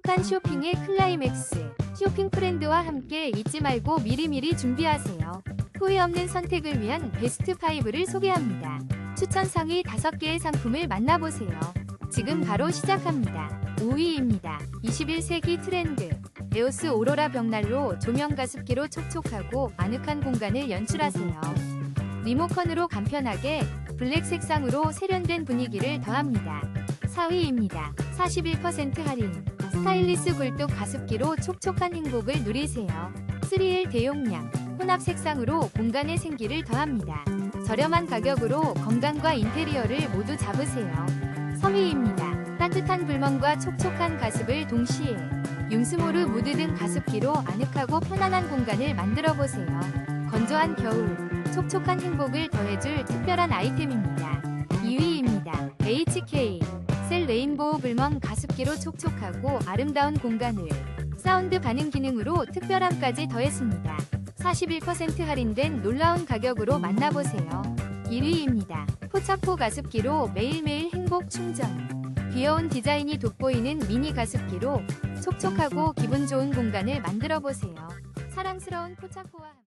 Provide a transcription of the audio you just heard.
촉촉한 쇼핑의 클라이맥스. 쇼핑 프렌드와 함께 잊지 말고 미리미리 준비하세요. 후회 없는 선택을 위한 베스트 5를 소개합니다. 추천 상위 5개의 상품을 만나보세요. 지금 바로 시작합니다. 5위입니다. 21세기 트렌드. 에오스 오로라 벽난로 조명 가습기로 촉촉하고 아늑한 공간을 연출하세요. 리모컨으로 간편하게 블랙 색상으로 세련된 분위기를 더합니다. 4위입니다. 41% 할인. 스타일리스 굴뚝 가습기로 촉촉한 행복을 누리세요. 3L 대용량. 혼합 색상으로 공간의 생기를 더합니다. 저렴한 가격으로 건강과 인테리어를 모두 잡으세요. 3위입니다. 따뜻한 불멍과 촉촉한 가습을 동시에. 융스모르 무드 등 가습기로 아늑하고 편안한 공간을 만들어보세요. 건조한 겨울, 촉촉한 행복을 더해줄 특별한 아이템입니다. 2위입니다. HK 셀 레인보우 불멍 가습기로 촉촉하고 아름다운 공간을 사운드 반응 기능으로 특별함까지 더했습니다. 41% 할인된 놀라운 가격으로 만나보세요. 1위입니다. 포차포 가습기로 매일매일 행복 충전. 귀여운 디자인이 돋보이는 미니 가습기로 촉촉하고 기분 좋은 공간을 만들어보세요. 사랑스러운 포차포와